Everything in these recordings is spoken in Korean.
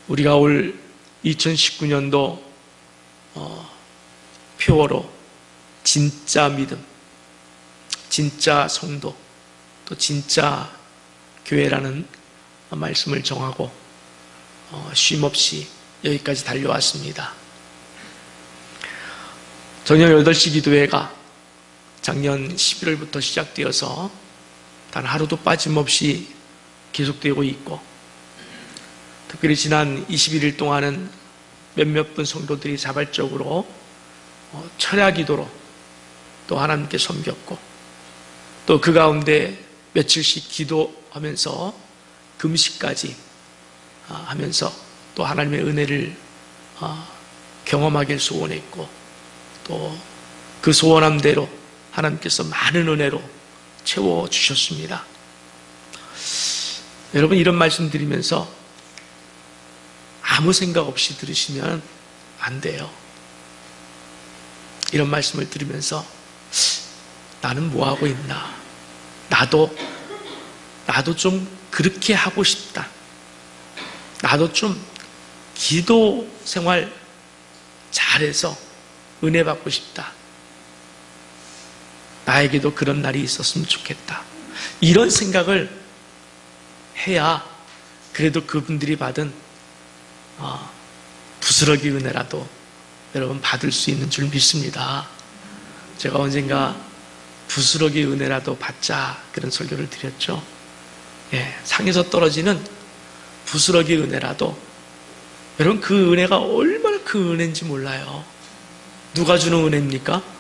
우리가 올 2019년도 표어로 진짜 믿음, 진짜 성도, 또 진짜 교회라는 말씀을 정하고 쉼없이 여기까지 달려왔습니다. 저녁 8시 기도회가 작년 11월부터 시작되어서 단 하루도 빠짐없이 계속되고 있고, 특별히 지난 21일 동안은 몇몇 분 성도들이 자발적으로 철야 기도로 또 하나님께 섬겼고, 또 그 가운데 며칠씩 기도하면서 금식까지 하면서 또 하나님의 은혜를 경험하길 소원했고, 또 그 소원한 대로 하나님께서 많은 은혜로 채워주셨습니다. 여러분, 이런 말씀 드리면서 아무 생각 없이 들으시면 안 돼요. 이런 말씀을 들으면서 나는 뭐 하고 있나? 나도 좀 그렇게 하고 싶다. 나도 좀 기도 생활 잘해서 은혜 받고 싶다. 나에게도 그런 날이 있었으면 좋겠다. 이런 생각을 해야 그래도 그분들이 받은 부스러기 은혜라도 여러분 받을 수 있는 줄 믿습니다. 제가 언젠가 부스러기 은혜라도 받자 그런 설교를 드렸죠. 상에서 떨어지는 부스러기 은혜라도, 여러분 그 은혜가 얼마나 그 은혜인지 몰라요. 누가 주는 은혜입니까?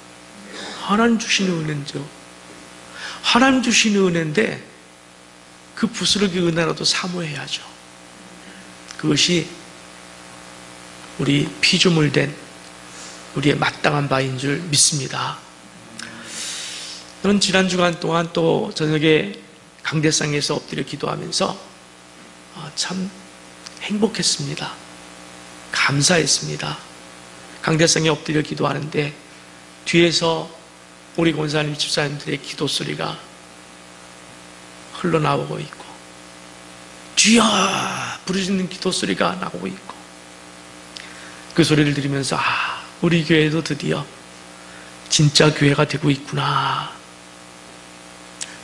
하나님 주시는 은혜죠. 하나님 주시는 은혜인데 그 부스러기 은혜라도 사모해야죠. 그것이 우리 피조물 된 우리의 마땅한 바인 줄 믿습니다. 저는 지난 주간 동안 또 저녁에 강대상에서 엎드려 기도하면서 참 행복했습니다. 감사했습니다. 강대상에 엎드려 기도하는데 뒤에서 우리 권사님, 집사님들의 기도 소리가 흘러나오고 있고, 주여 부르짖는 기도 소리가 나오고 있고, 그 소리를 들으면서 우리 교회도 드디어 진짜 교회가 되고 있구나,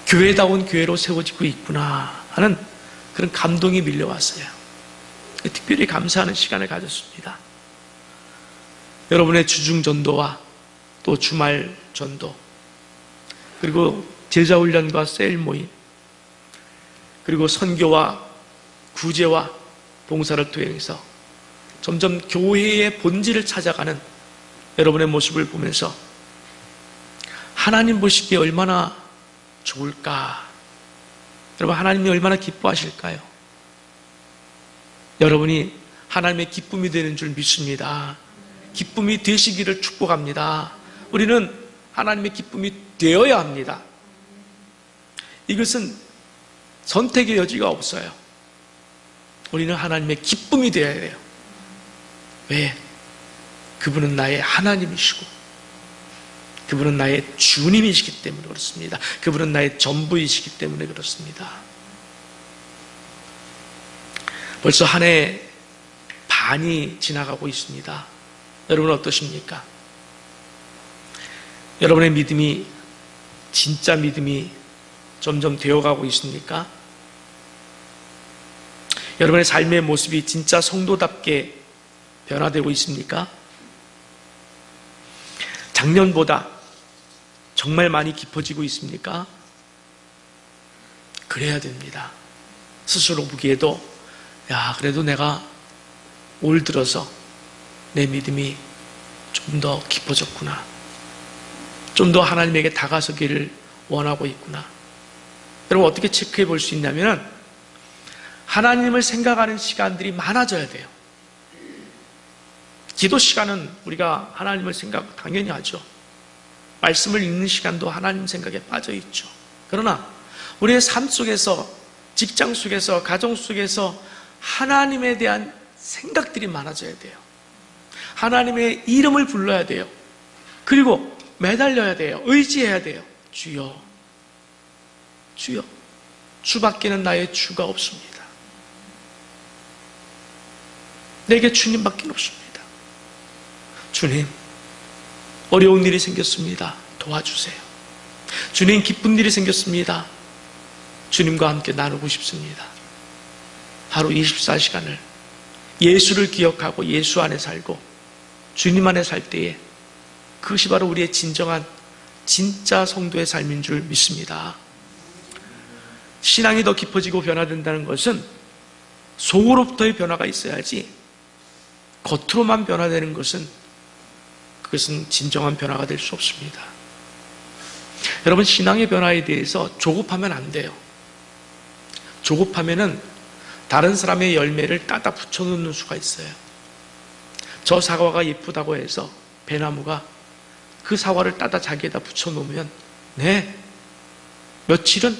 교회다운 교회로 세워지고 있구나 하는 그런 감동이 밀려왔어요. 특별히 감사하는 시간을 가졌습니다. 여러분의 주중 전도와 또 주말 전도, 그리고 제자훈련과 셀 모임, 그리고 선교와 구제와 봉사를 통해서 점점 교회의 본질을 찾아가는 여러분의 모습을 보면서 하나님 보시기에 얼마나 좋을까? 여러분, 하나님이 얼마나 기뻐하실까요? 여러분이 하나님의 기쁨이 되는 줄 믿습니다. 기쁨이 되시기를 축복합니다. 우리는 하나님의 기쁨이 되어야 합니다. 이것은 선택의 여지가 없어요. 우리는 하나님의 기쁨이 되어야 돼요. 왜? 그분은 나의 하나님이시고 그분은 나의 주님이시기 때문에 그렇습니다. 그분은 나의 전부이시기 때문에 그렇습니다. 벌써 한 해 반이 지나가고 있습니다. 여러분 어떠십니까? 여러분의 믿음이 진짜 믿음이 점점 되어가고 있습니까? 여러분의 삶의 모습이 진짜 성도답게 변화되고 있습니까? 작년보다 정말 많이 깊어지고 있습니까? 그래야 됩니다. 스스로 보기에도 그래도 내가 올 들어서 내 믿음이 좀 더 깊어졌구나, 좀 더 하나님에게 다가서기를 원하고 있구나. 여러분 어떻게 체크해 볼 수 있냐면 하나님을 생각하는 시간들이 많아져야 돼요. 기도 시간은 우리가 하나님을 생각 당연히 하죠. 말씀을 읽는 시간도 하나님 생각에 빠져 있죠. 그러나 우리의 삶 속에서, 직장 속에서, 가정 속에서 하나님에 대한 생각들이 많아져야 돼요. 하나님의 이름을 불러야 돼요. 그리고 매달려야 돼요. 의지해야 돼요. 주여, 주여, 주밖에는 나의 주가 없습니다. 내게 주님밖에 없습니다. 주님, 어려운 일이 생겼습니다. 도와주세요. 주님, 기쁜 일이 생겼습니다. 주님과 함께 나누고 싶습니다. 하루 24시간을 예수를 기억하고 예수 안에 살고 주님 안에 살 때에 그것이 바로 우리의 진정한 진짜 성도의 삶인 줄 믿습니다. 신앙이 더 깊어지고 변화된다는 것은 속으로부터의 변화가 있어야지 겉으로만 변화되는 것은 그것은 진정한 변화가 될 수 없습니다. 여러분, 신앙의 변화에 대해서 조급하면 안 돼요. 조급하면은 다른 사람의 열매를 따다 붙여놓는 수가 있어요. 저 사과가 예쁘다고 해서 배나무가 그 사과를 따다 자기에다 붙여놓으면 며칠은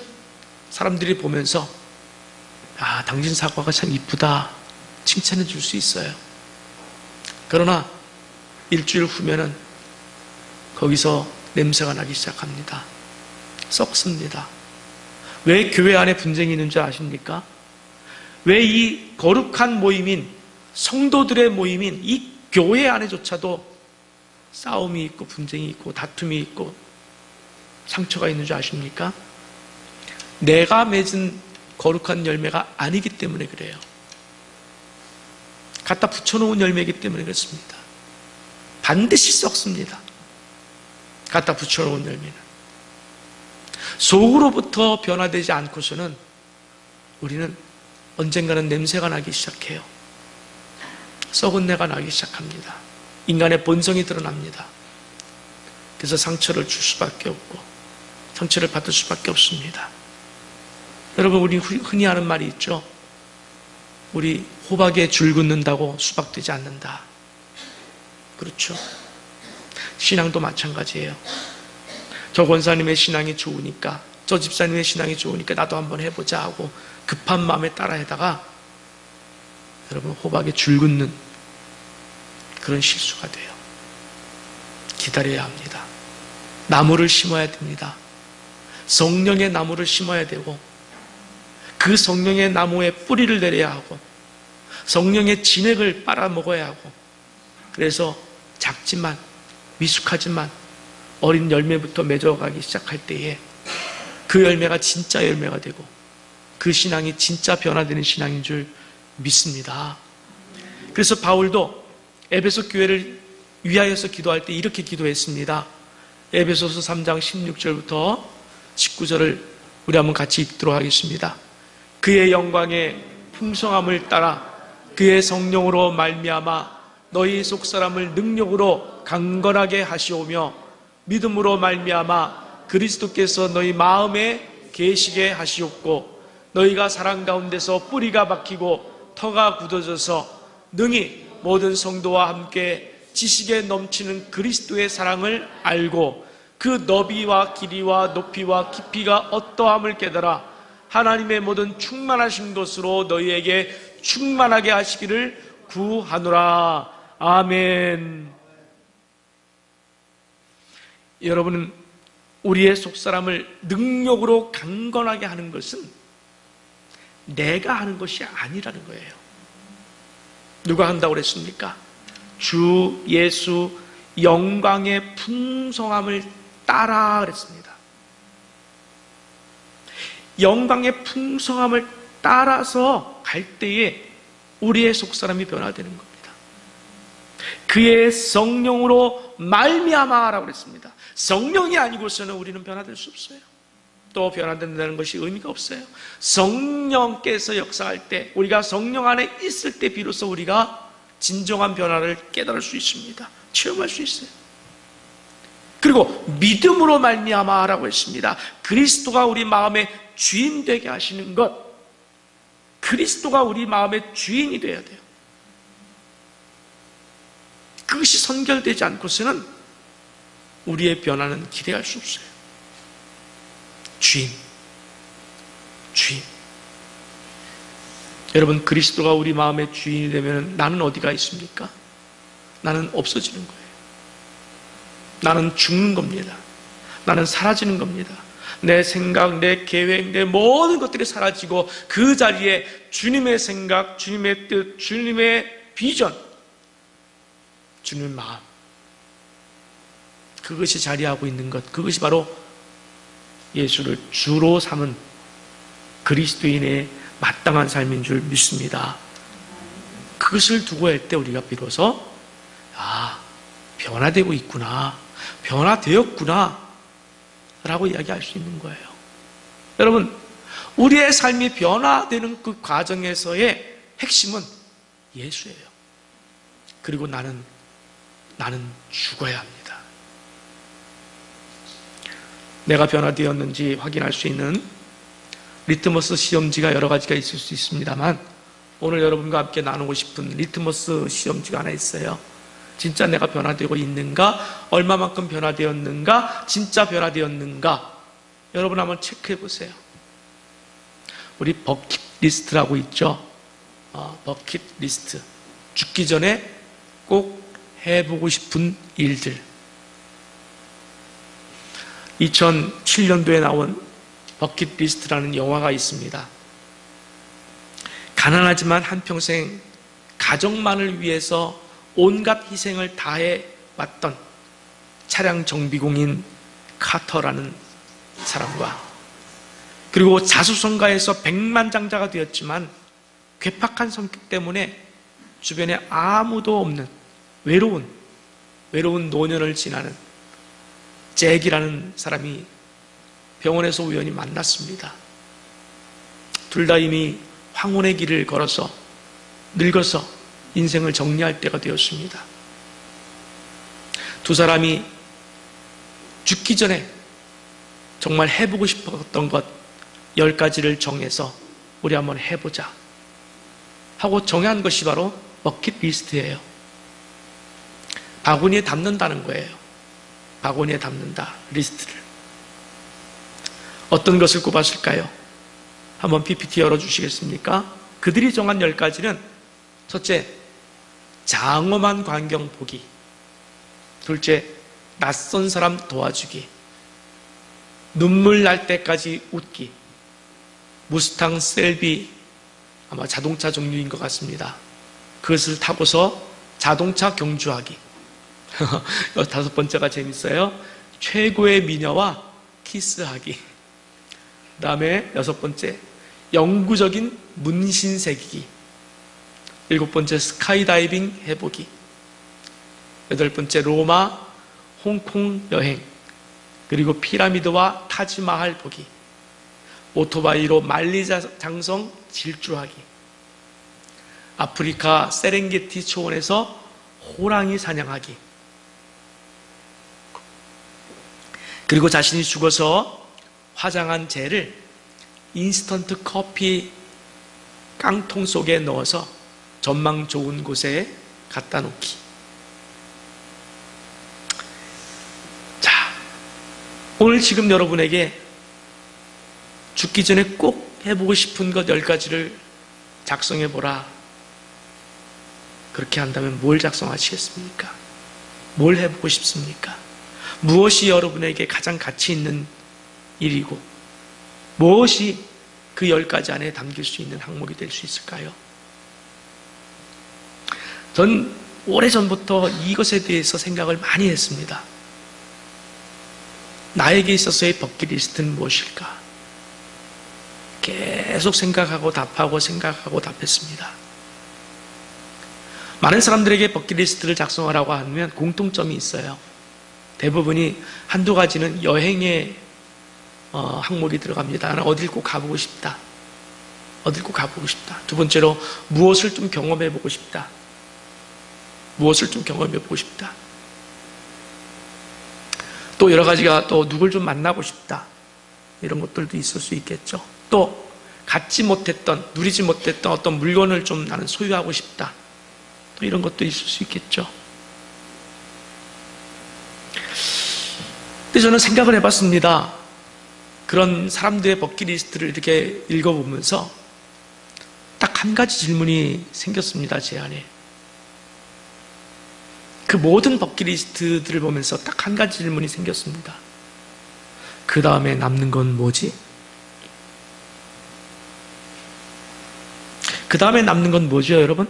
사람들이 보면서 당신 사과가 참 이쁘다 칭찬해 줄 수 있어요. 그러나 일주일 후면은 거기서 냄새가 나기 시작합니다. 썩습니다. 왜 교회 안에 분쟁이 있는 줄 아십니까? 왜 이 거룩한 모임인 성도들의 모임인 이 교회 안에조차도 싸움이 있고 분쟁이 있고 다툼이 있고 상처가 있는 줄 아십니까? 내가 맺은 거룩한 열매가 아니기 때문에 그래요. 갖다 붙여놓은 열매이기 때문에 그렇습니다. 반드시 썩습니다. 갖다 붙여놓은 열매는. 속으로부터 변화되지 않고서는 우리는 언젠가는 냄새가 나기 시작해요. 썩은 내가 나기 시작합니다. 인간의 본성이 드러납니다. 그래서 상처를 줄 수밖에 없고 상처를 받을 수밖에 없습니다. 여러분, 우리 흔히 하는 말이 있죠. 우리 호박에 줄 긋는다고 수박 되지 않는다. 그렇죠. 신앙도 마찬가지예요. 저 권사님의 신앙이 좋으니까, 저 집사님의 신앙이 좋으니까 나도 한번 해보자 하고 급한 마음에 따라하다가 여러분, 호박에 줄 긋는 그런 실수가 돼요. 기다려야 합니다. 나무를 심어야 됩니다. 성령의 나무를 심어야 되고 그 성령의 나무에 뿌리를 내려야 하고 성령의 진액을 빨아먹어야 하고, 그래서 작지만 미숙하지만 어린 열매부터 맺어가기 시작할 때에 그 열매가 진짜 열매가 되고 그 신앙이 진짜 변화되는 신앙인 줄 믿습니다. 그래서 바울도 에베소 교회를 위하여서 기도할 때 이렇게 기도했습니다. 에베소서 3장 16절부터 19절을 우리 한번 같이 읽도록 하겠습니다. 그의 영광의 풍성함을 따라 그의 성령으로 말미암아 너희 속사람을 능력으로 강건하게 하시오며 믿음으로 말미암아 그리스도께서 너희 마음에 계시게 하시옵고 너희가 사랑 가운데서 뿌리가 박히고 터가 굳어져서 능히 모든 성도와 함께 지식에 넘치는 그리스도의 사랑을 알고 그 너비와 길이와 높이와 깊이가 어떠함을 깨달아 하나님의 모든 충만하신 것으로 너희에게 충만하게 하시기를 구하노라. 아멘. 여러분은 우리의 속사람을 능력으로 강건하게 하는 것은 내가 하는 것이 아니라는 거예요. 누가 한다고 그랬습니까? 주 예수 영광의 풍성함을 따라 그랬습니다. 영광의 풍성함을 따라서 갈 때에 우리의 속사람이 변화되는 겁니다. 그의 성령으로 말미암아라고 그랬습니다. 성령이 아니고서는 우리는 변화될 수 없어요. 또 변화된다는 것이 의미가 없어요. 성령께서 역사할 때, 우리가 성령 안에 있을 때 비로소 우리가 진정한 변화를 깨달을 수 있습니다. 체험할 수 있어요. 그리고 믿음으로 말미암아라고 했습니다. 그리스도가 우리 마음의 주인 되게 하시는 것, 그리스도가 우리 마음의 주인이 되어야 돼요. 그것이 선결되지 않고서는 우리의 변화는 기대할 수 없어요. 주인. 여러분, 그리스도가 우리 마음의 주인이 되면 나는 어디가 있습니까? 나는 없어지는 거예요. 나는 죽는 겁니다. 나는 사라지는 겁니다. 내 생각, 내 계획, 내 모든 것들이 사라지고 그 자리에 주님의 생각, 주님의 뜻, 주님의 비전, 주는 마음, 그것이 자리하고 있는 것, 그것이 바로 예수를 주로 삼은 그리스도인의 마땅한 삶인 줄 믿습니다. 그것을 두고 할 때 우리가 비로소 변화되고 있구나, 변화되었구나 라고 이야기할 수 있는 거예요. 여러분, 우리의 삶이 변화되는 그 과정에서의 핵심은 예수예요. 그리고 나는 죽어야 합니다. 내가 변화되었는지 확인할 수 있는 리트머스 시험지가 여러 가지가 있을 수 있습니다만, 오늘 여러분과 함께 나누고 싶은 리트머스 시험지가 하나 있어요. 진짜 내가 변화되고 있는가? 얼마만큼 변화되었는가? 진짜 변화되었는가? 여러분 한번 체크해 보세요. 우리 버킷리스트라고 있죠. 버킷리스트. 죽기 전에 꼭 해보고 싶은 일들. 2007년도에 나온 버킷리스트라는 영화가 있습니다. 가난하지만 한평생 가정만을 위해서 온갖 희생을 다해 왔던 차량 정비공인 카터라는 사람과, 그리고 자수성가에서 백만장자가 되었지만 괴팍한 성격 때문에 주변에 아무도 없는 외로운 노년을 지나는 잭이라는 사람이 병원에서 우연히 만났습니다. 둘 다 이미 황혼의 길을 걸어서 늙어서 인생을 정리할 때가 되었습니다. 두 사람이 죽기 전에 정말 해보고 싶었던 것 10가지를 정해서 우리 한번 해보자 하고 정한 것이 바로 버킷리스트예요. 바구니에 담는다는 거예요. 바구니에 담는다, 리스트를. 어떤 것을 꼽았을까요? 한번 PPT 열어주시겠습니까? 그들이 정한 10가지는 첫째, 장엄한 광경 보기. 둘째, 낯선 사람 도와주기. 눈물 날 때까지 웃기. 무스탕 셀비, 아마 자동차 종류인 것 같습니다. 그것을 타고서 자동차 경주하기. 5번째가 재밌어요. 최고의 미녀와 키스하기. 그 다음에 6번째, 영구적인 문신 새기기. 7번째, 스카이다이빙 해보기. 8번째, 로마, 홍콩 여행. 그리고 피라미드와 타지마할 보기. 오토바이로 만리장성 질주하기. 아프리카 세렝게티 초원에서 호랑이 사냥하기. 그리고 자신이 죽어서 화장한 재를 인스턴트 커피 깡통 속에 넣어서 전망 좋은 곳에 갖다 놓기. 자, 오늘 지금 여러분에게 죽기 전에 꼭 해보고 싶은 것 10가지를 작성해보라. 그렇게 한다면 뭘 작성하시겠습니까? 뭘 해보고 싶습니까? 무엇이 여러분에게 가장 가치 있는 일이고 무엇이 그 10가지 안에 담길 수 있는 항목이 될 수 있을까요? 전 오래전부터 이것에 대해서 생각을 많이 했습니다. 나에게 있어서의 버킷리스트는 무엇일까? 계속 생각하고 답하고 생각하고 답했습니다. 많은 사람들에게 버킷리스트를 작성하라고 하면 공통점이 있어요. 대부분이 한두 가지는 여행의 항목이 들어갑니다. 나는 어딜 꼭 가보고 싶다. 어딜 꼭 가보고 싶다. 두 번째로 무엇을 좀 경험해보고 싶다. 무엇을 좀 경험해보고 싶다. 또 여러 가지가 또 누굴 좀 만나고 싶다. 이런 것들도 있을 수 있겠죠. 또 갖지 못했던, 누리지 못했던 어떤 물건을 좀 나는 소유하고 싶다. 또 이런 것도 있을 수 있겠죠. 근데 저는 생각을 해봤습니다. 그런 사람들의 버킷리스트를 이렇게 읽어보면서 딱 한 가지 질문이 생겼습니다. 제 안에. 그 모든 버킷리스트들을 보면서 딱 한 가지 질문이 생겼습니다. 그 다음에 남는 건 뭐지? 그 다음에 남는 건 뭐죠, 여러분?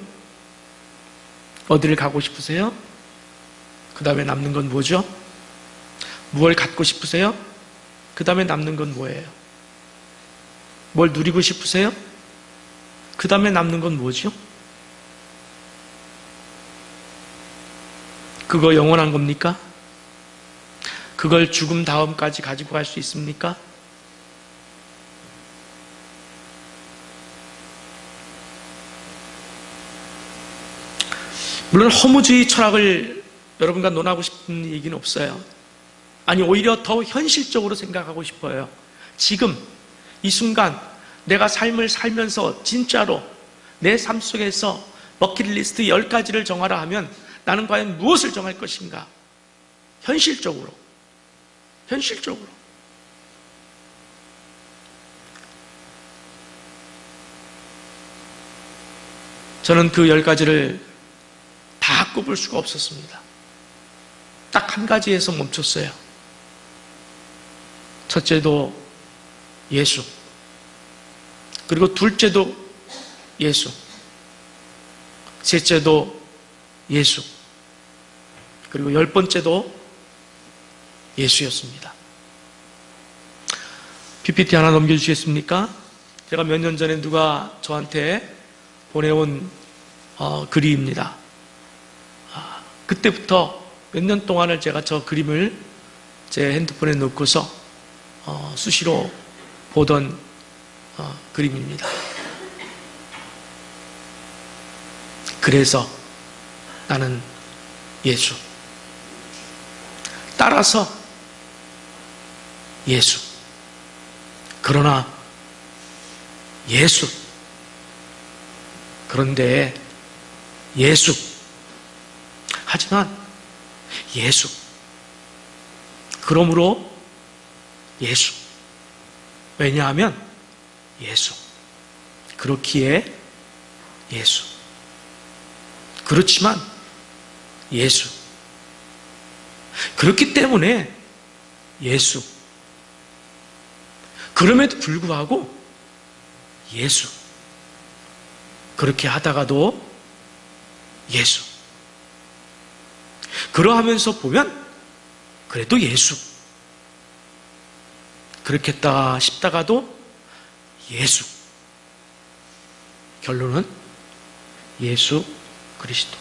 어디를 가고 싶으세요? 그 다음에 남는 건 뭐죠? 무엇을 갖고 싶으세요? 그 다음에 남는 건 뭐예요? 뭘 누리고 싶으세요? 그 다음에 남는 건 뭐죠? 그거 영원한 겁니까? 그걸 죽음 다음까지 가지고 갈 수 있습니까? 물론 허무주의 철학을 여러분과 논하고 싶은 얘기는 없어요. 아니, 오히려 더 현실적으로 생각하고 싶어요. 지금 이 순간 내가 삶을 살면서 진짜로 내 삶 속에서 버킷리스트 10가지를 정하라 하면 나는 과연 무엇을 정할 것인가? 현실적으로. 저는 그 10가지를 다 꼽을 수가 없었습니다. 딱 한 가지에서 멈췄어요. 첫째도 예수, 그리고 둘째도 예수, 셋째도 예수, 그리고 10번째도 예수였습니다. PPT 하나 넘겨주시겠습니까? 제가 몇 년 전에 누가 저한테 보내온 글입니다. 그때부터 몇 년 동안을 제가 저 그림을 제 핸드폰에 넣고서 수시로 보던 그림입니다. 그래서 나는 예수, 따라서 예수, 그러나 예수, 그런데 예수, 하지만 예수, 그러므로 예수, 왜냐하면 예수, 그렇기에 예수, 그렇지만 예수, 그렇기 때문에 예수, 그럼에도 불구하고 예수, 그렇게 하다가도 예수, 그러하면서 보면 그래도 예수, 그렇겠다 싶다가도 예수, 결론은 예수 그리스도.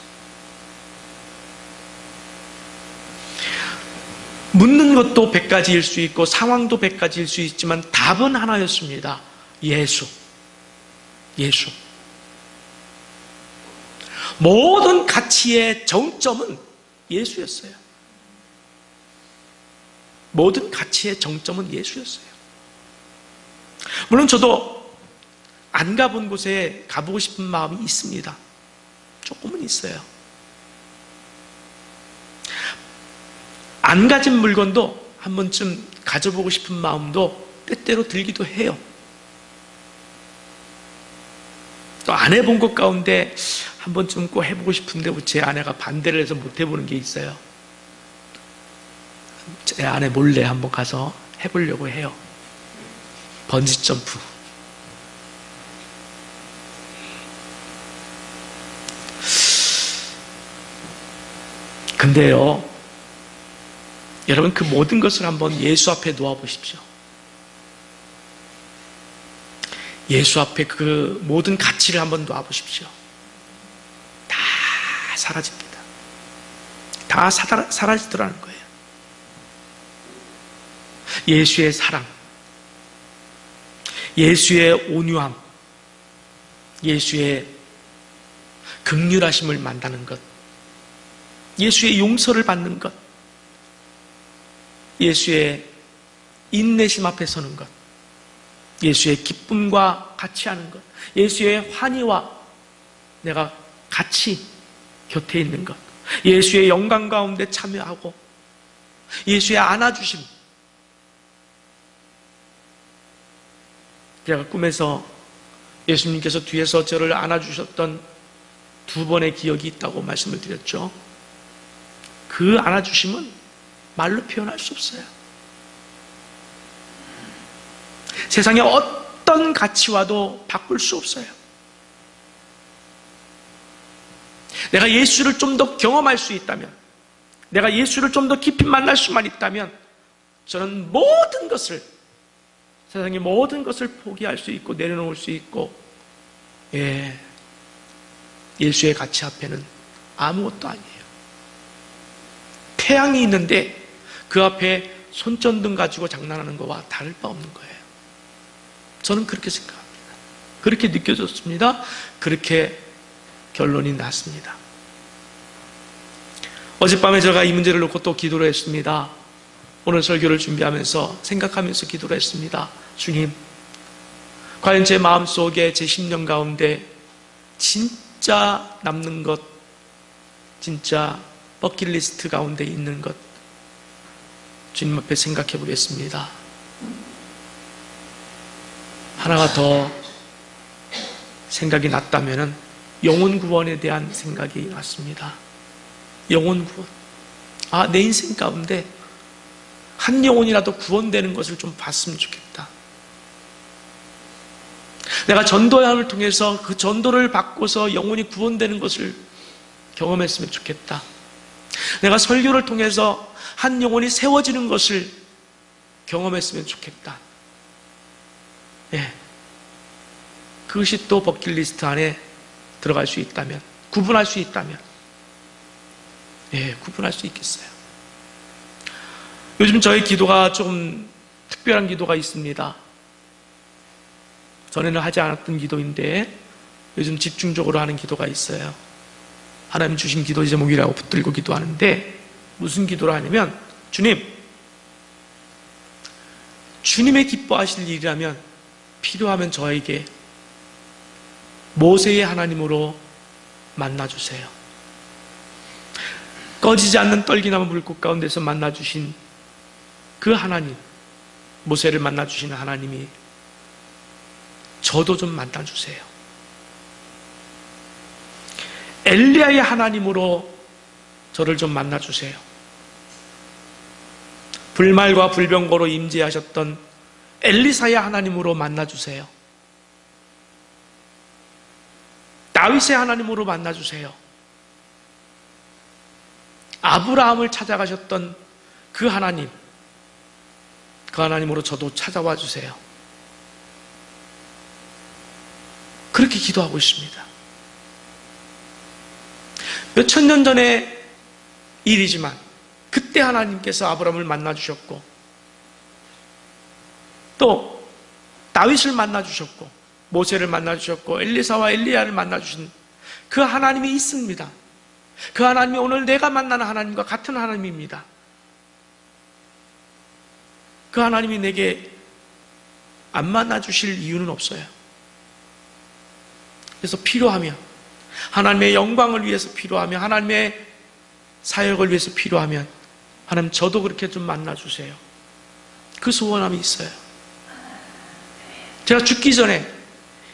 묻는 것도 100가지일 수 있고 상황도 100가지일 수 있지만 답은 하나였습니다. 예수. 예수. 모든 가치의 정점은 예수였어요. 모든 가치의 정점은 예수였어요. 물론 저도 안 가본 곳에 가보고 싶은 마음이 있습니다. 조금은 있어요. 안 가진 물건도 한 번쯤 가져보고 싶은 마음도 때때로 들기도 해요. 또 안 해본 것 가운데 한 번쯤 꼭 해보고 싶은데 제 아내가 반대를 해서 못 해보는 게 있어요. 제 아내 몰래 한번 가서 해보려고 해요. 번지점프. 근데요, 여러분, 그 모든 것을 한번 예수 앞에 놓아보십시오. 예수 앞에 그 모든 가치를 한번 놓아보십시오. 다 사라집니다. 다 사라지더라는 거예요. 예수의 사랑, 예수의 온유함, 예수의 긍휼하심을 만나는 것, 예수의 용서를 받는 것, 예수의 인내심 앞에 서는 것, 예수의 기쁨과 같이 하는 것, 예수의 환희와 내가 같이 곁에 있는 것, 예수의 영광 가운데 참여하고 예수의 안아주심. 제가 꿈에서 예수님께서 뒤에서 저를 안아주셨던 2번의 기억이 있다고 말씀을 드렸죠. 그 안아주심은 말로 표현할 수 없어요. 세상의 어떤 가치와도 바꿀 수 없어요. 내가 예수를 좀 더 경험할 수 있다면, 내가 예수를 좀 더 깊이 만날 수만 있다면 저는 모든 것을, 세상의 모든 것을 포기할 수 있고 내려놓을 수 있고, 예수의 가치 앞에는 아무것도 아니에요. 태양이 있는데 그 앞에 손전등 가지고 장난하는 것과 다를 바 없는 거예요. 저는 그렇게 생각합니다. 그렇게 느껴졌습니다. 그렇게 결론이 났습니다. 어젯밤에 제가 이 문제를 놓고 또 기도를 했습니다. 오늘 설교를 준비하면서 생각하면서 기도를 했습니다. 주님, 과연 제 마음속에, 제 심령 가운데 진짜 남는 것, 진짜 버킷리스트 가운데 있는 것, 주님 앞에 생각해 보겠습니다. 하나가 더 생각이 났다면 영혼 구원에 대한 생각이 났습니다. 영혼 구원. 내 인생 가운데 한 영혼이라도 구원되는 것을 좀 봤으면 좋겠다. 내가 전도함을 통해서 그 전도를 받고서 영혼이 구원되는 것을 경험했으면 좋겠다. 내가 설교를 통해서 한 영혼이 세워지는 것을 경험했으면 좋겠다. 그것이 또 버킷리스트 안에 들어갈 수 있다면, 구분할 수 있다면, 구분할 수 있겠어요. 요즘 저의 기도가 좀 특별한 기도가 있습니다. 전에는 하지 않았던 기도인데 요즘 집중적으로 하는 기도가 있어요. 하나님 주신 기도 제목이라고 붙들고 기도하는데, 무슨 기도를 하냐면, 주님의 기뻐하실 일이라면 필요하면 저에게 모세의 하나님으로 만나주세요. 꺼지지 않는 떨기나무 물꽃 가운데서 만나주신 그 하나님, 모세를 만나주시는 하나님이 저도 좀 만나주세요. 엘리야의 하나님으로 저를 좀 만나주세요. 불말과 불병거로 임재하셨던 엘리사의 하나님으로 만나주세요. 다윗의 하나님으로 만나주세요. 아브라함을 찾아가셨던 그 하나님, 그 하나님으로 저도 찾아와 주세요. 그렇게 기도하고 있습니다. 몇천 년 전의 일이지만 그때 하나님께서 아브라함을 만나주셨고, 또 다윗을 만나주셨고, 모세를 만나주셨고, 엘리사와 엘리야를 만나주신 그 하나님이 있습니다. 그 하나님이 오늘 내가 만나는 하나님과 같은 하나님입니다. 그 하나님이 내게 안 만나주실 이유는 없어요. 그래서 필요하면, 하나님의 영광을 위해서 필요하면, 하나님의 사역을 위해서 필요하면, 하나님 저도 그렇게 좀 만나주세요. 그 소원함이 있어요. 제가 죽기 전에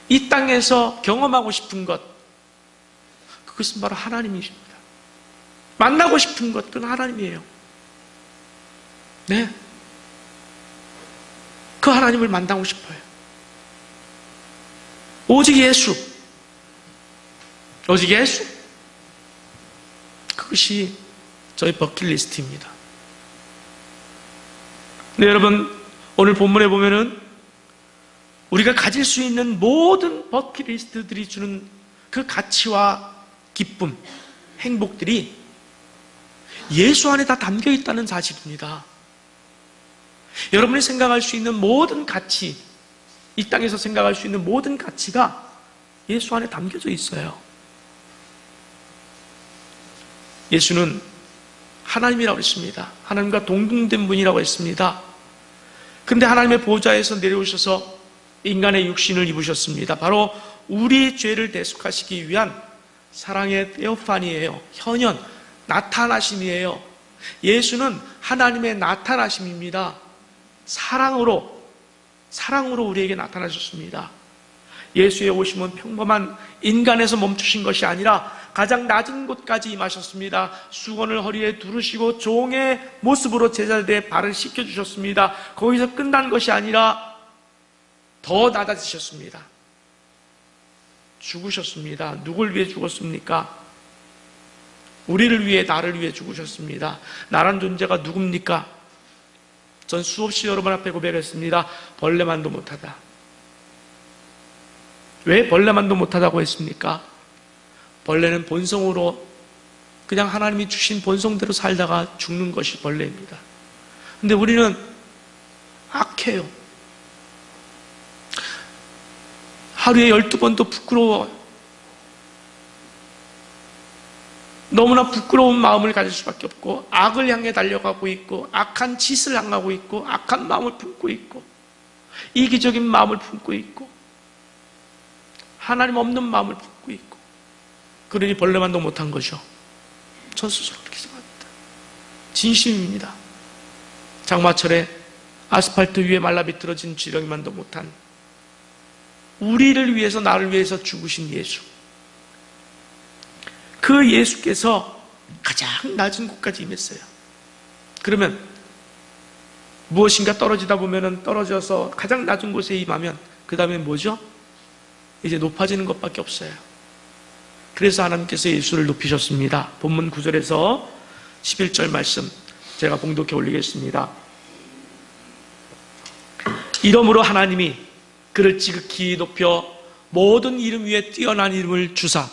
이 땅에서 경험하고 싶은 것, 그것은 바로 하나님이십니다. 만나고 싶은 것, 그건 하나님이에요. 네. 그 하나님을 만나고 싶어요. 오직 예수. 오직 예수. 그것이 저희 버킷리스트입니다. 네, 여러분, 오늘 본문에 보면은 우리가 가질 수 있는 모든 버킷리스트들이 주는 그 가치와 기쁨, 행복들이 예수 안에 다 담겨 있다는 사실입니다. 여러분이 생각할 수 있는 모든 가치, 이 땅에서 생각할 수 있는 모든 가치가 예수 안에 담겨져 있어요. 예수는 하나님이라고 했습니다. 하나님과 동등된 분이라고 했습니다. 그런데 하나님의 보좌에서 내려오셔서 인간의 육신을 입으셨습니다. 바로 우리 죄를 대속하시기 위한 사랑의 테오파니예요. 현현, 나타나심이에요. 예수는 하나님의 나타나심입니다. 사랑으로 우리에게 나타나셨습니다. 예수의 오심은 평범한 인간에서 멈추신 것이 아니라 가장 낮은 곳까지 임하셨습니다. 수건을 허리에 두르시고 종의 모습으로 제자들의 발을 씻겨주셨습니다. 거기서 끝난 것이 아니라 더 낮아지셨습니다. 죽으셨습니다. 누굴 위해 죽었습니까? 우리를 위해, 나를 위해 죽으셨습니다. 나란 존재가 누굽니까? 전 수없이 여러분 앞에 고백했습니다. 벌레만도 못하다. 왜 벌레만도 못하다고 했습니까? 벌레는 본성으로 그냥 하나님이 주신 본성대로 살다가 죽는 것이 벌레입니다. 근데 우리는 악해요. 하루에 12번도 부끄러워요. 너무나 부끄러운 마음을 가질 수밖에 없고, 악을 향해 달려가고 있고, 악한 짓을 향하고 있고, 악한 마음을 품고 있고, 이기적인 마음을 품고 있고, 하나님 없는 마음을 품고 있고, 그러니 벌레만도 못한 거죠. 전 스스로 그렇게 생각합니다. 진심입니다. 장마철에 아스팔트 위에 말라 비틀어진 지렁이만도 못한, 우리를 위해서, 나를 위해서 죽으신 예수, 그 예수께서 가장 낮은 곳까지 임했어요. 그러면 무엇인가 떨어지다 보면 떨어져서 가장 낮은 곳에 임하면 그 다음에 뭐죠? 이제 높아지는 것밖에 없어요. 그래서 하나님께서 예수를 높이셨습니다. 본문 9절에서 11절 말씀 제가 봉독해 올리겠습니다. 이러므로 하나님이 그를 지극히 높여 모든 이름 위에 뛰어난 이름을 주사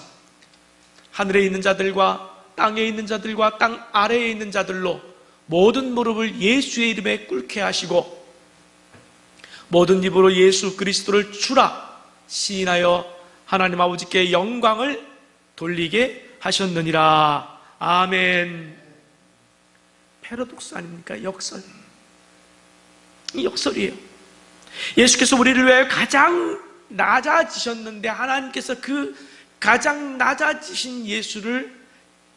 하늘에 있는 자들과 땅에 있는 자들과 땅 아래에 있는 자들로 모든 무릎을 예수의 이름에 꿇게 하시고 모든 입으로 예수 그리스도를 주라 시인하여 하나님 아버지께 영광을 돌리게 하셨느니라. 아멘. 패러독스 아닙니까? 역설. 이 역설이에요. 예수께서 우리를 위해 가장 낮아지셨는데 하나님께서 그 가장 낮아지신 예수를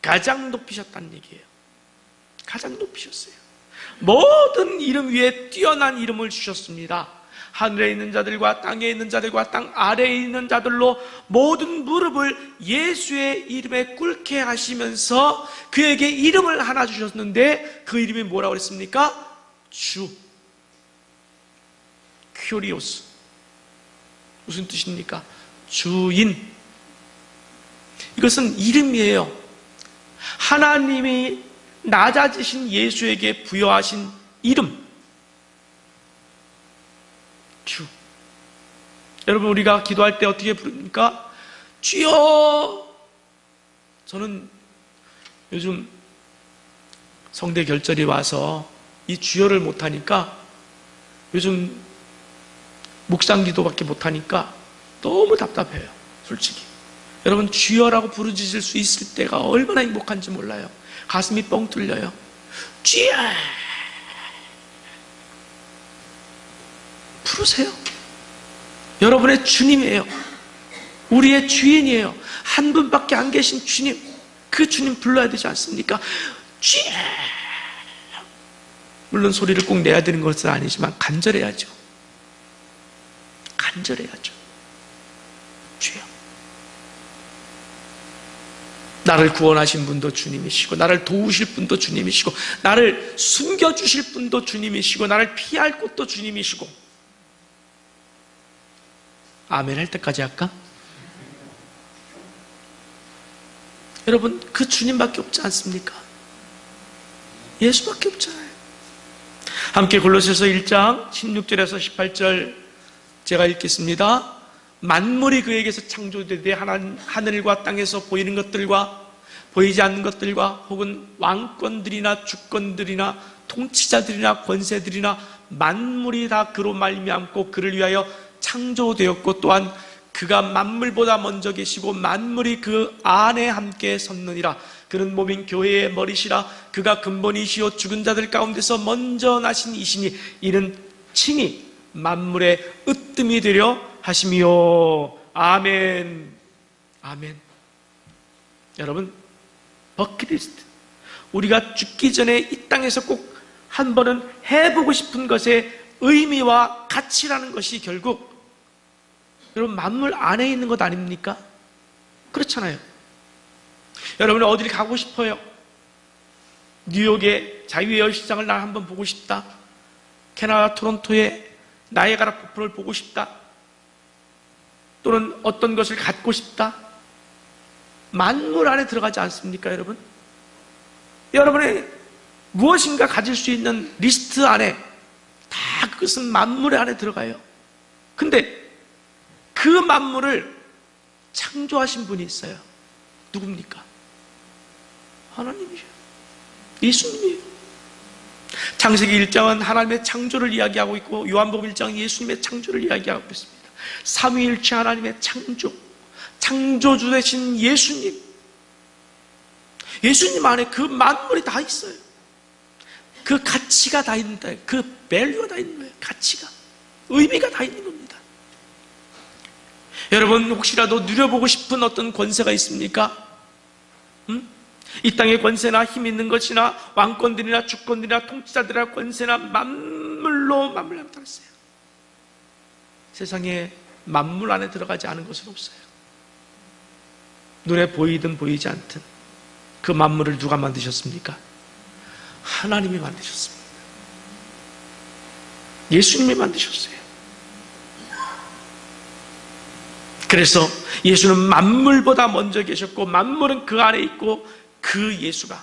가장 높이셨다는 얘기예요. 가장 높이셨어요. 모든 이름 위에 뛰어난 이름을 주셨습니다. 하늘에 있는 자들과 땅에 있는 자들과 땅 아래에 있는 자들로 모든 무릎을 예수의 이름에 꿇게 하시면서 그에게 이름을 하나 주셨는데 그 이름이 뭐라고 그랬습니까? 주. 큐리오스. 무슨 뜻입니까? 주인. 이것은 이름이에요. 하나님이 낮아지신 예수에게 부여하신 이름. 주. 여러분, 우리가 기도할 때 어떻게 부릅니까? 주여. 저는 요즘 성대 결절이 와서 이 주여를 못하니까, 요즘 묵상 기도밖에 못하니까 너무 답답해요, 솔직히. 여러분, 주여라고 부르짖을 수 있을 때가 얼마나 행복한지 몰라요. 가슴이 뻥 뚫려요. 주여! 부르세요. 여러분의 주님이에요. 우리의 주인이에요. 한 분밖에 안 계신 주님, 그 주님 불러야 되지 않습니까? 주여! 물론 소리를 꼭 내야 되는 것은 아니지만 간절해야죠. 간절해야죠. 주여. 나를 구원하신 분도 주님이시고, 나를 도우실 분도 주님이시고, 나를 숨겨주실 분도 주님이시고, 나를 피할 곳도 주님이시고. 아멘 할 때까지 할까? 여러분, 그 주님밖에 없지 않습니까? 예수밖에 없잖아요. 함께 골로새서 1장 16절에서 18절 제가 읽겠습니다. 만물이 그에게서 창조되되 하늘과 땅에서 보이는 것들과 보이지 않는 것들과 혹은 왕권들이나 주권들이나 통치자들이나 권세들이나 만물이 다 그로 말미암고 그를 위하여 창조되었고 또한 그가 만물보다 먼저 계시고 만물이 그 안에 함께 섰느니라. 그는 몸인 교회의 머리시라. 그가 근본이시요 죽은 자들 가운데서 먼저 나신 이시니 이는 친히 만물의 으뜸이 되려 하심이요. 아멘. 아멘. 여러분, 버킷리스트, 우리가 죽기 전에 이 땅에서 꼭 한 번은 해보고 싶은 것의 의미와 가치라는 것이 결국 여러분 만물 안에 있는 것 아닙니까? 그렇잖아요. 여러분 어디를 가고 싶어요? 뉴욕의 자유의 열시장을 난 한번 보고 싶다. 캐나다 토론토의 나이아가라 폭포를 보고 싶다. 또는 어떤 것을 갖고 싶다. 만물 안에 들어가지 않습니까, 여러분? 여러분의 무엇인가 가질 수 있는 리스트 안에 다 그것은 만물의 안에 들어가요. 근데 그 만물을 창조하신 분이 있어요. 누굽니까? 하나님이에요. 예수님이에요. 창세기 1장은 하나님의 창조를 이야기하고 있고, 요한복음 1장은 예수님의 창조를 이야기하고 있습니다. 삼위일체 하나님의 창조주 되신 예수님 안에 그 만물이 다 있어요. 그 가치가 다 있는 거예요. 그 밸류가 다 있는 거예요. 가치가, 의미가 다 있는 겁니다. 여러분, 혹시라도 누려보고 싶은 어떤 권세가 있습니까? 이 땅의 권세나 힘 있는 것이나 왕권들이나 주권들이나 통치자들이나 권세나 만물로 만물했어요. 세상에 만물 안에 들어가지 않은 것은 없어요. 눈에 보이든 보이지 않든 그 만물을 누가 만드셨습니까? 하나님이 만드셨습니다. 예수님이 만드셨어요. 그래서 예수는 만물보다 먼저 계셨고, 만물은 그 안에 있고, 그 예수가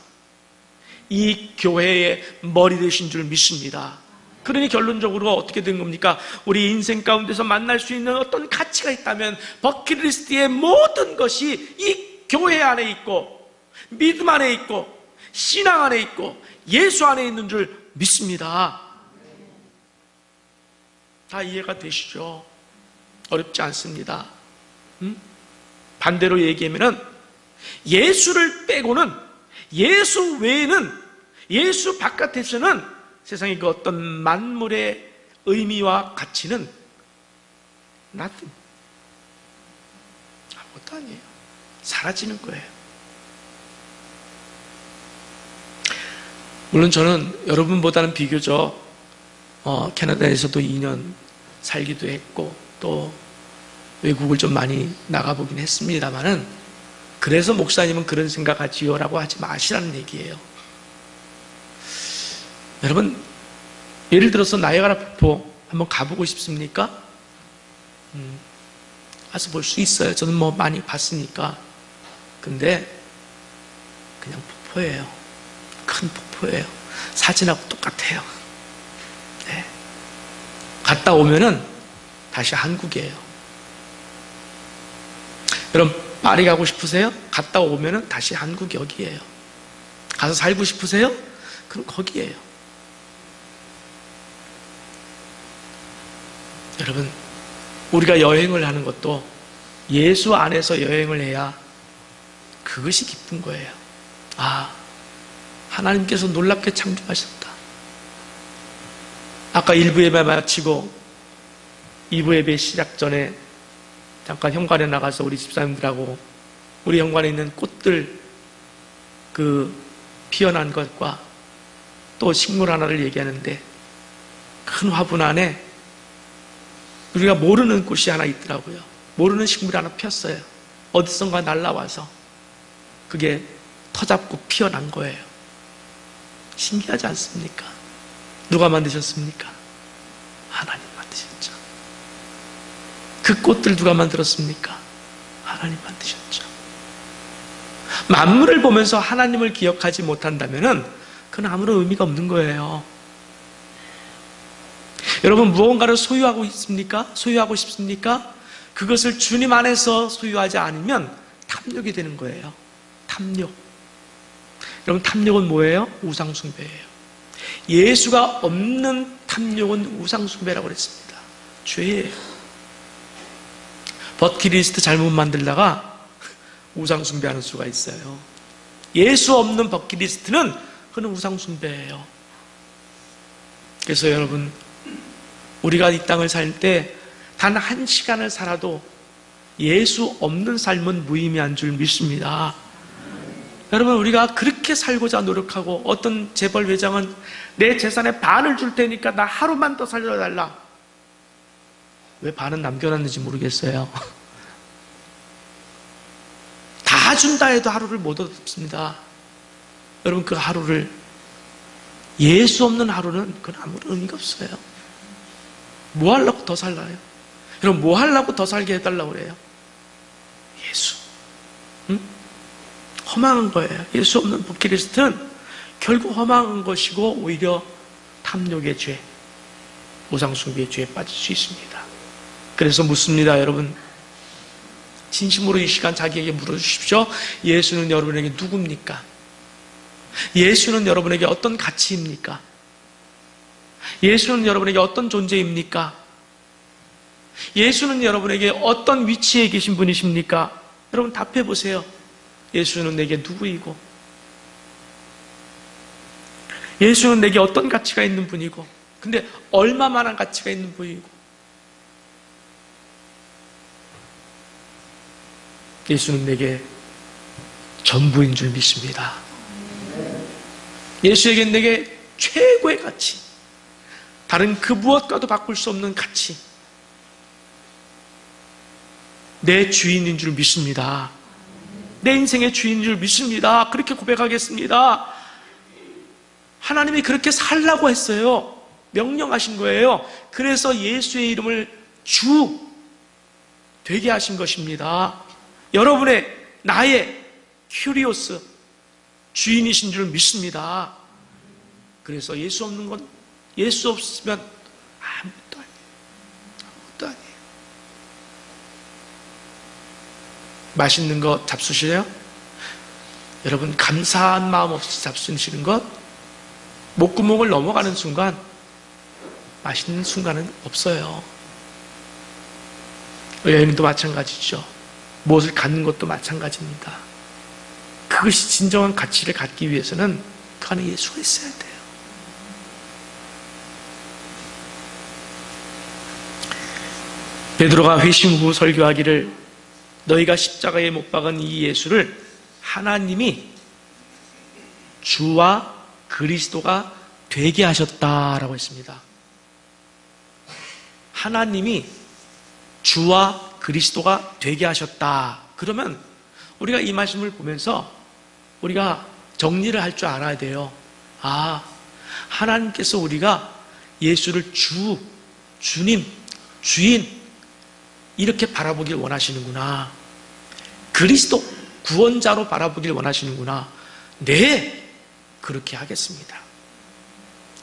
이 교회의 머리 되신 줄 믿습니다. 그러니 결론적으로 어떻게 된 겁니까? 우리 인생 가운데서 만날 수 있는 어떤 가치가 있다면 버킷리스트의 모든 것이 이 교회 안에 있고, 믿음 안에 있고, 신앙 안에 있고, 예수 안에 있는 줄 믿습니다. 다 이해가 되시죠? 어렵지 않습니다. 반대로 얘기하면 예수를 빼고는, 예수 외에는, 예수 바깥에서는 세상의 그 어떤 만물의 의미와 가치는 nothing, 아무것도 아니에요. 사라지는 거예요. 물론 저는 여러분보다는 비교적 캐나다에서도 2년 살기도 했고, 또 외국을 좀 많이 나가보긴 했습니다만은, 그래서 목사님은 그런 생각하지요 라고 하지 마시라는 얘기예요. 여러분, 예를 들어서 나이아가라 폭포 한번 가보고 싶습니까? 가서 볼 수 있어요. 저는 뭐 많이 봤으니까. 근데 그냥 폭포예요. 큰 폭포예요. 사진하고 똑같아요. 네. 갔다 오면은 다시 한국이에요. 여러분, 파리 가고 싶으세요? 갔다 오면은 다시 한국 여기예요. 가서 살고 싶으세요? 그럼 거기예요. 여러분, 우리가 여행을 하는 것도 예수 안에서 여행을 해야 그것이 기쁜 거예요. 아, 하나님께서 놀랍게 창조하셨다. 아까 1부 예배 마치고 2부 예배 시작 전에 잠깐 현관에 나가서 우리 집사님들하고 우리 현관에 있는 꽃들 그 피어난 것과 또 식물 하나를 얘기하는데, 큰 화분 안에 우리가 모르는 꽃이 하나 있더라고요. 모르는 식물이 하나 폈어요. 어디선가 날라와서 그게 터잡고 피어난 거예요. 신기하지 않습니까? 누가 만드셨습니까? 하나님 만드셨죠. 그 꽃들 누가 만들었습니까? 하나님 만드셨죠. 만물을 보면서 하나님을 기억하지 못한다면 그건 아무런 의미가 없는 거예요. 여러분, 무언가를 소유하고 있습니까? 소유하고 싶습니까? 그것을 주님 안에서 소유하지 않으면 탐욕이 되는 거예요. 탐욕. 여러분, 탐욕은 뭐예요? 우상숭배예요. 예수가 없는 탐욕은 우상숭배라고 그랬습니다. 죄예요. 버킷리스트 잘못 만들다가 우상숭배하는 수가 있어요. 예수 없는 버킷리스트는 그건 우상숭배예요. 그래서 여러분, 우리가 이 땅을 살 때 단 한 시간을 살아도 예수 없는 삶은 무의미한 줄 믿습니다. 여러분, 우리가 그렇게 살고자 노력하고, 어떤 재벌 회장은 내 재산의 반을 줄 테니까 나 하루만 더 살려달라. 왜 반은 남겨놨는지 모르겠어요. 다 준다 해도 하루를 못 얻습니다. 여러분, 그 하루를, 예수 없는 하루는 그건 아무런 의미가 없어요. 뭐 하려고 더 살라요? 여러분, 뭐 하려고 더 살게 해달라고 그래요? 예수. 응? 허망한 거예요. 예수 없는 버킷리스트는 결국 허망한 것이고 오히려 탐욕의 죄, 우상숭배의 죄에 빠질 수 있습니다. 그래서 묻습니다, 여러분. 진심으로 이 시간 자기에게 물어주십시오. 예수는 여러분에게 누굽니까? 예수는 여러분에게 어떤 가치입니까? 예수는 여러분에게 어떤 존재입니까? 예수는 여러분에게 어떤 위치에 계신 분이십니까? 여러분 답해 보세요. 예수는 내게 누구이고, 예수는 내게 어떤 가치가 있는 분이고, 근데 얼마만한 가치가 있는 분이고, 예수는 내게 전부인 줄 믿습니다. 예수에겐 내게 최고의 가치, 다른 그 무엇과도 바꿀 수 없는 가치, 내 주인인 줄 믿습니다. 내 인생의 주인인 줄 믿습니다. 그렇게 고백하겠습니다. 하나님이 그렇게 살라고 했어요. 명령하신 거예요. 그래서 예수의 이름을 주 되게 하신 것입니다. 여러분의, 나의 큐리오스 주인이신 줄 믿습니다. 그래서 예수 없는 건, 예수 없으면 아무것도 아니에요. 아무것도 아니에요. 맛있는 거 잡수시래요? 여러분, 감사한 마음 없이 잡수시는 것, 목구멍을 넘어가는 순간 맛있는 순간은 없어요. 여행도 마찬가지죠. 무엇을 갖는 것도 마찬가지입니다. 그것이 진정한 가치를 갖기 위해서는 그 안에 예수가 있어야 돼요. 베드로가 회심 후 설교하기를, 너희가 십자가에 못 박은 이 예수를 하나님이 주와 그리스도가 되게 하셨다라고 했습니다. 하나님이 주와 그리스도가 되게 하셨다. 그러면 우리가 이 말씀을 보면서 우리가 정리를 할 줄 알아야 돼요. 아, 하나님께서 우리가 예수를 주, 주님, 주인 이렇게 바라보길 원하시는구나. 그리스도, 구원자로 바라보길 원하시는구나. 네, 그렇게 하겠습니다.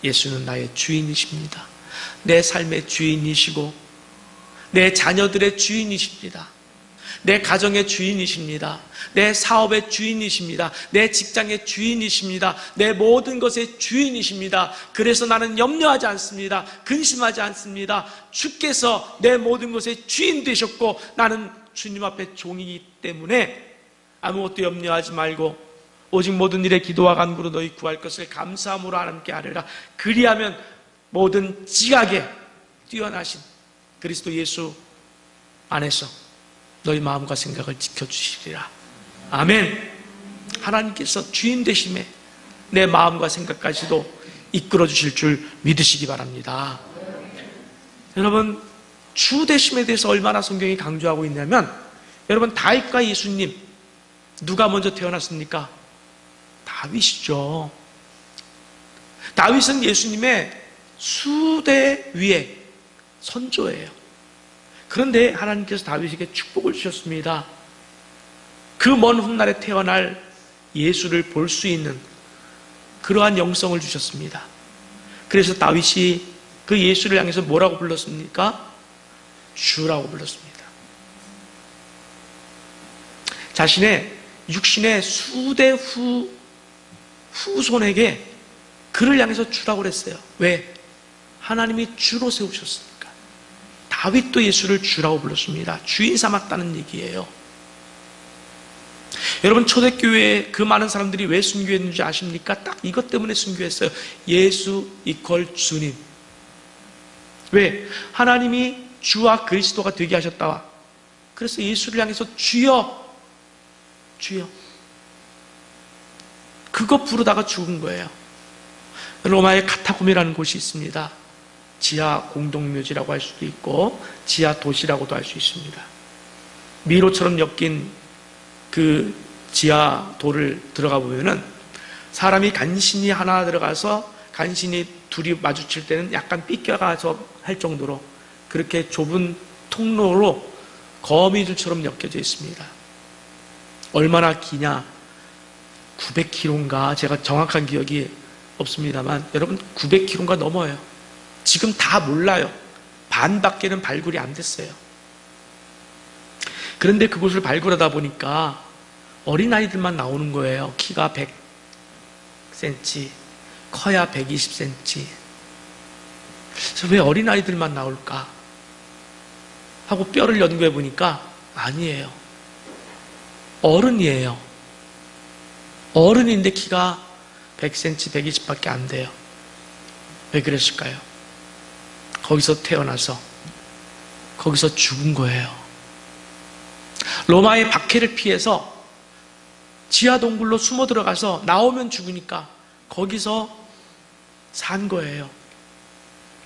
예수는 나의 주인이십니다. 내 삶의 주인이시고 내 자녀들의 주인이십니다. 내 가정의 주인이십니다. 내 사업의 주인이십니다. 내 직장의 주인이십니다. 내 모든 것의 주인이십니다. 그래서 나는 염려하지 않습니다. 근심하지 않습니다. 주께서 내 모든 것의 주인 되셨고 나는 주님 앞에 종이기 때문에 아무것도 염려하지 말고 오직 모든 일에 기도와 간구로 너희 구할 것을 감사함으로 하나님께 아뢰라. 그리하면 모든 지각에 뛰어나신 그리스도 예수 안에서 너희 마음과 생각을 지켜주시리라. 아멘. 하나님께서 주인 되심에 내 마음과 생각까지도 이끌어 주실 줄 믿으시기 바랍니다. 여러분, 주 되심에 대해서 얼마나 성경이 강조하고 있냐면, 여러분, 다윗과 예수님 누가 먼저 태어났습니까? 다윗이죠. 다윗은 예수님의 수대 위에 선조예요. 그런데 하나님께서 다윗에게 축복을 주셨습니다. 그 먼 훗날에 태어날 예수를 볼 수 있는 그러한 영성을 주셨습니다. 그래서 다윗이 그 예수를 향해서 뭐라고 불렀습니까? 주라고 불렀습니다. 자신의 육신의 수대 후손에게 그를 향해서 주라고 그랬어요. 왜? 하나님이 주로 세우셨으니까. 다윗도 예수를 주라고 불렀습니다. 주인 삼았다는 얘기예요. 여러분, 초대교회에 그 많은 사람들이 왜 순교했는지 아십니까? 딱 이것 때문에 순교했어요. 예수 이퀄 주님. 왜? 하나님이 주와 그리스도가 되게 하셨다. 그래서 예수를 향해서 주여, 주여. 그거 부르다가 죽은 거예요. 로마의 카타콤이라는 곳이 있습니다. 지하 공동묘지라고 할 수도 있고 지하 도시라고도 할 수 있습니다. 미로처럼 엮인 그 지하 돌을 들어가 보면은 사람이 간신히 하나 들어가서 간신히 둘이 마주칠 때는 약간 삐껴가서 할 정도로 그렇게 좁은 통로로 거미줄처럼 엮여져 있습니다. 얼마나 기냐? 900km인가 제가 정확한 기억이 없습니다만 여러분 900km인가 넘어요. 지금 다 몰라요. 반밖에는 발굴이 안 됐어요. 그런데 그곳을 발굴하다 보니까 어린아이들만 나오는 거예요. 키가 100cm, 커야 120cm. 그래서 왜 어린아이들만 나올까? 하고 뼈를 연구해 보니까 아니에요. 어른이에요. 어른인데 키가 100cm, 120밖에 안 돼요. 왜 그랬을까요? 거기서 태어나서 거기서 죽은 거예요. 로마의 박해를 피해서 지하 동굴로 숨어 들어가서 나오면 죽으니까 거기서 산 거예요.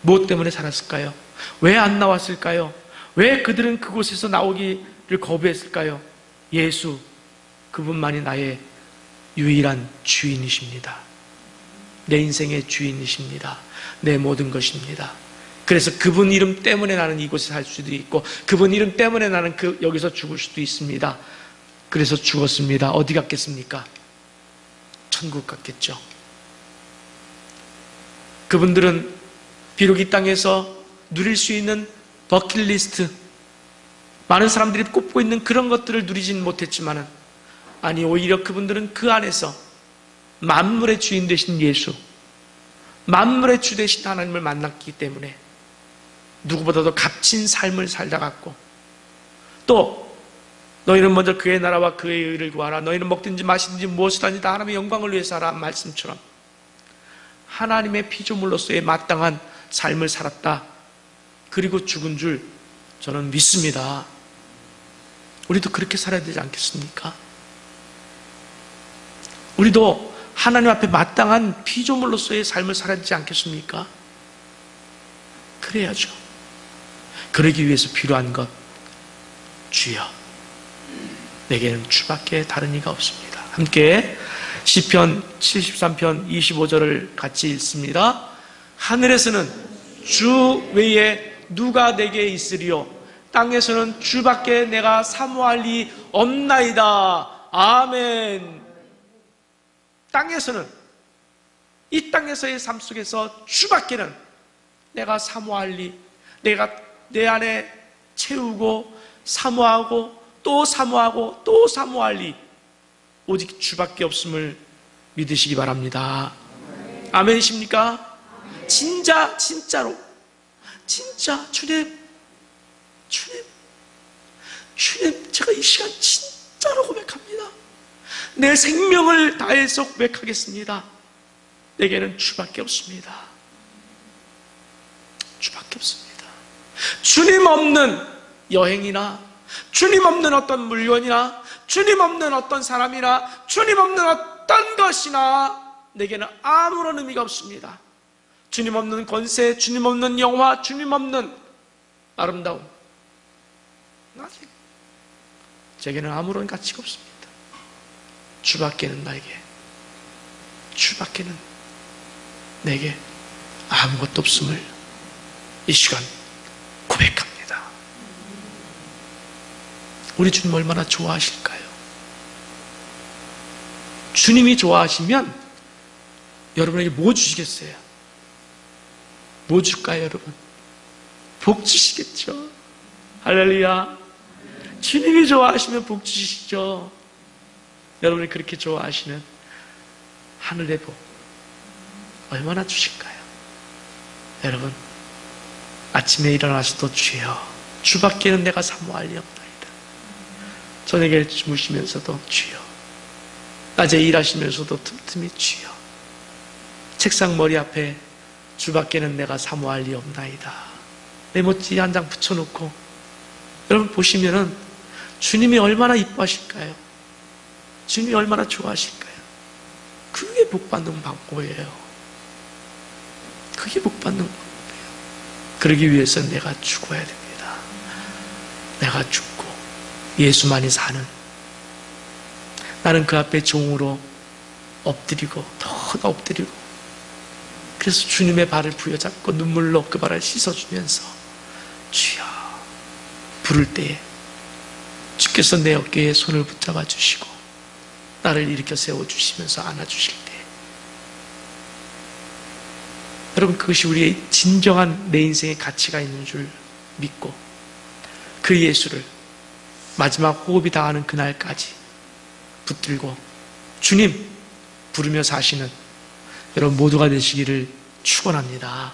무엇 때문에 살았을까요? 왜 안 나왔을까요? 왜 그들은 그곳에서 나오기를 거부했을까요? 예수, 그분만이 나의 유일한 주인이십니다. 내 인생의 주인이십니다. 내 모든 것입니다. 그래서 그분 이름 때문에 나는 이곳에 살 수도 있고 그분 이름 때문에 나는 여기서 죽을 수도 있습니다. 그래서 죽었습니다. 어디 갔겠습니까? 천국 갔겠죠. 그분들은 비록 이 땅에서 누릴 수 있는 버킷리스트, 많은 사람들이 꼽고 있는 그런 것들을 누리진 못했지만은, 아니 오히려 그분들은 그 안에서 만물의 주인 되신 예수, 만물의 주 되신 하나님을 만났기 때문에 누구보다도 값진 삶을 살다 갔고, 또 너희는 먼저 그의 나라와 그의 의를 구하라. 너희는 먹든지 마시든지 무엇을 하든지 다 하나님의 영광을 위해서 하라 말씀처럼 하나님의 피조물로서의 마땅한 삶을 살았다. 그리고 죽은 줄 저는 믿습니다. 우리도 그렇게 살아야 되지 않겠습니까? 우리도 하나님 앞에 마땅한 피조물로서의 삶을 살아야 되지 않겠습니까? 그래야죠. 그러기 위해서 필요한 것, 주여, 내게는 주밖에 다른 이가 없습니다. 함께 시편 73편 25절을 같이 읽습니다. 하늘에서는 주 외에 누가 내게 있으리요? 땅에서는 주밖에 내가 사모할 리 없나이다. 아멘. 땅에서는, 이 땅에서의 삶 속에서 주밖에는 내가 사모할 리, 내가 내 안에 채우고 사모하고 또 사모하고 또 사모할 리 오직 주밖에 없음을 믿으시기 바랍니다. 아멘이십니까? 진짜로 주님, 제가 이 시간 진짜로 고백합니다. 내 생명을 다해서 고백하겠습니다. 내게는 주밖에 없습니다. 주밖에 없습니다. 주님 없는 여행이나 주님 없는 어떤 물건이나 주님 없는 어떤 사람이나 주님 없는 어떤 것이나 내게는 아무런 의미가 없습니다. 주님 없는 권세, 주님 없는 영화, 주님 없는 아름다움, 아직 제게는 아무런 가치가 없습니다. 주밖에는 나에게, 주밖에는 내게 아무것도 없음을 이 시간 고백합니다. 우리 주님 얼마나 좋아하실까요? 주님이 좋아하시면 여러분에게 뭐 주시겠어요? 뭐 줄까요, 여러분? 복 주시겠죠? 할렐루야. 주님이 좋아하시면 복 주시죠. 여러분이 그렇게 좋아하시는 하늘의 복 얼마나 주실까요? 여러분, 아침에 일어나서도 주여, 주밖에는 내가 사모할 리 없나이다. 저녁에 주무시면서도 주여, 낮에 일하시면서도 틈틈이 주여, 책상 머리 앞에 주밖에는 내가 사모할 리 없나이다. 메모지 한 장 붙여놓고 여러분 보시면은 주님이 얼마나 이뻐하실까요? 주님이 얼마나 좋아하실까요? 그게 복받는 방법이에요. 그게 복받는 방법이에요. 그러기 위해서는 내가 죽어야 됩니다. 내가 죽고 예수만이 사는, 나는 그 앞에 종으로 엎드리고 더 엎드리고, 그래서 주님의 발을 부여잡고 눈물로 그 발을 씻어주면서 주여 부를 때에 주께서 내 어깨에 손을 붙잡아 주시고 나를 일으켜 세워주시면서 안아주실 때, 여러분, 그것이 우리의 진정한 내 인생의 가치가 있는 줄 믿고 그 예수를 마지막 호흡이 닿는 그날까지 붙들고 주님 부르며 사시는 여러분 모두가 되시기를 축원합니다.